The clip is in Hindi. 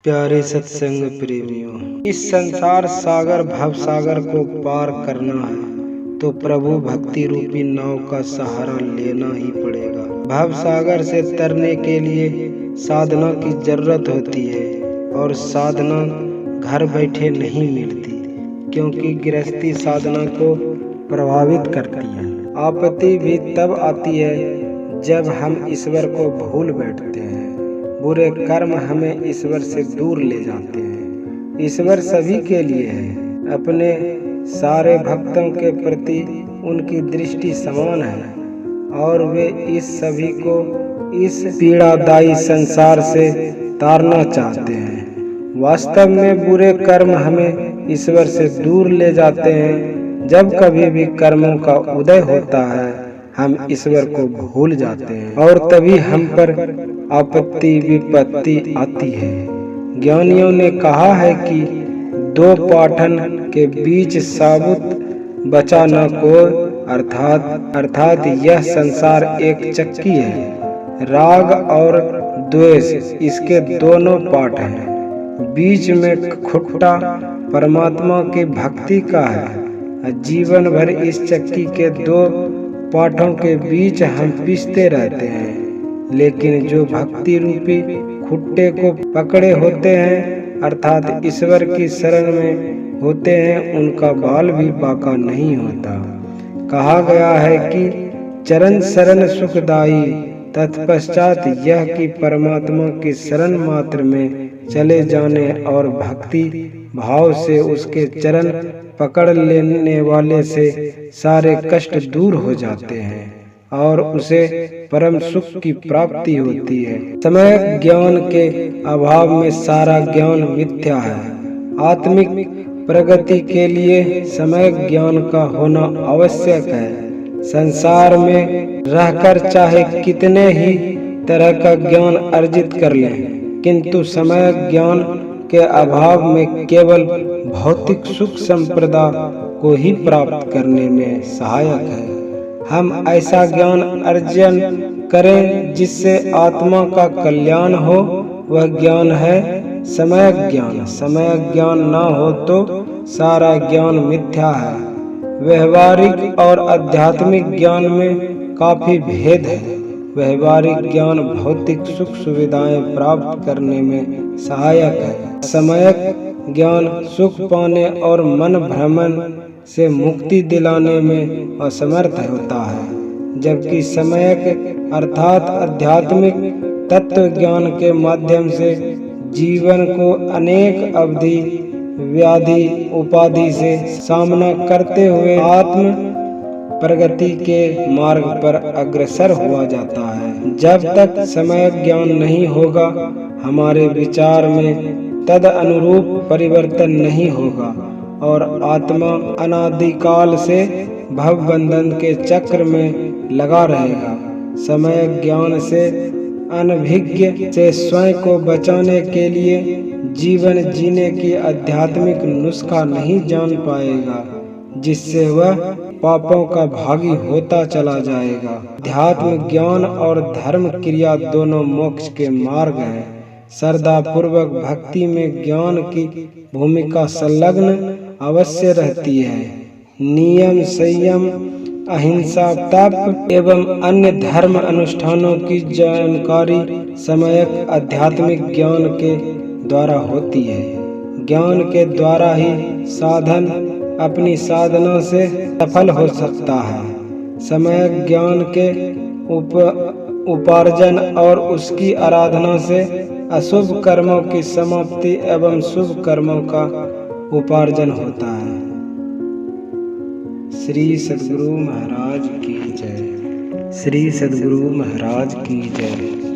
प्यारे सत्संग प्रेमियों, इस संसार सागर भव सागर को पार करना है तो प्रभु भक्ति रूपी नाव का सहारा लेना ही पड़ेगा। भव सागर से तरने के लिए साधना की जरूरत होती है और साधना घर बैठे नहीं मिलती, क्योंकि गृहस्थी साधना को प्रभावित करती है। आपत्ति भी तब आती है जब हम ईश्वर को भूल बैठते हैं। बुरे कर्म हमें ईश्वर से दूर ले जाते हैं। ईश्वर सभी के लिए है। अपने सारे भक्तों के प्रति उनकी दृष्टि समान है और वे इस सभी को इस पीड़ादायी संसार से तारना चाहते हैं। वास्तव में बुरे कर्म हमें ईश्वर से दूर ले जाते हैं। जब कभी भी कर्मों का उदय होता है हम ईश्वर को भूल जाते हैं और तभी हम पर आपत्ति विपत्ति आती है। ज्ञानियों ने कहा है कि दो पाठन के बीच साबुत बचा न कोई, अर्थात यह संसार एक चक्की है। राग और द्वेष इसके दोनों पाठ हैं। बीच में खुट्टा परमात्मा की भक्ति का है। जीवन भर इस चक्की के दो पाठों के बीच हम पिसते रहते हैं, लेकिन जो भक्ति रूपी खुट्टे को पकड़े होते हैं अर्थात ईश्वर की शरण में होते हैं, उनका बाल भी बाका नहीं होता। कहा गया है कि चरण शरण सुखदाई, तत्पश्चात यह कि परमात्मा की शरण मात्र में चले जाने और भक्ति भाव से उसके चरण पकड़ लेने वाले से सारे कष्ट दूर हो जाते हैं और उसे परम सुख की प्राप्ति होती है। समय ज्ञान के अभाव में सारा ज्ञान मिथ्या है। आत्मिक प्रगति के लिए समय ज्ञान का होना आवश्यक है। संसार में रहकर चाहे कितने ही तरह का ज्ञान अर्जित कर लें, किंतु समय ज्ञान के अभाव में केवल भौतिक सुख संपदा को ही प्राप्त करने में सहायक है। हम ऐसा ज्ञान अर्जन करें जिससे आत्मा का कल्याण हो, वह ज्ञान है समय ज्ञान। समय ज्ञान न हो तो सारा ज्ञान मिथ्या है। व्यवहारिक और आध्यात्मिक ज्ञान में काफी भेद है। व्यवहारिक ज्ञान भौतिक सुख सुविधाएं प्राप्त करने में सहायक है। समयक ज्ञान सुख पाने और मन भ्रमण से मुक्ति दिलाने में असमर्थ होता है, जबकि समयक अर्थात आध्यात्मिक तत्व ज्ञान के माध्यम से जीवन को अनेक अवधि व्याधि उपाधि से सामना करते हुए आत्म प्रगति के मार्ग पर अग्रसर हुआ जाता है। जब तक समय ज्ञान नहीं होगा हमारे विचार में तद अनुरूप परिवर्तन नहीं होगा और आत्मा अनादिकाल से भव बंधन के चक्र में लगा रहेगा। समय ज्ञान से अनभिज्ञ से स्वयं को बचाने के लिए जीवन जीने की आध्यात्मिक नुस्खा नहीं जान पाएगा, जिससे वह पापों का भागी होता चला जाएगा। अध्यात्म ज्ञान और धर्म क्रिया दोनों मोक्ष के मार्ग हैं। श्रद्धा पूर्वक भक्ति में ज्ञान की भूमिका संलग्न अवश्य रहती है। नियम संयम अहिंसा तप एवं अन्य धर्म अनुष्ठानों की जानकारी समयक आध्यात्मिक ज्ञान के द्वारा होती है। ज्ञान के द्वारा ही साधन अपनी साधना से सफल हो सकता है। समय ज्ञान के उपार्जन और उसकी आराधना से अशुभ कर्मों की समाप्ति एवं शुभ कर्मों का उपार्जन होता है। श्री सद्गुरु महाराज की जय। श्री सद्गुरु महाराज की जय।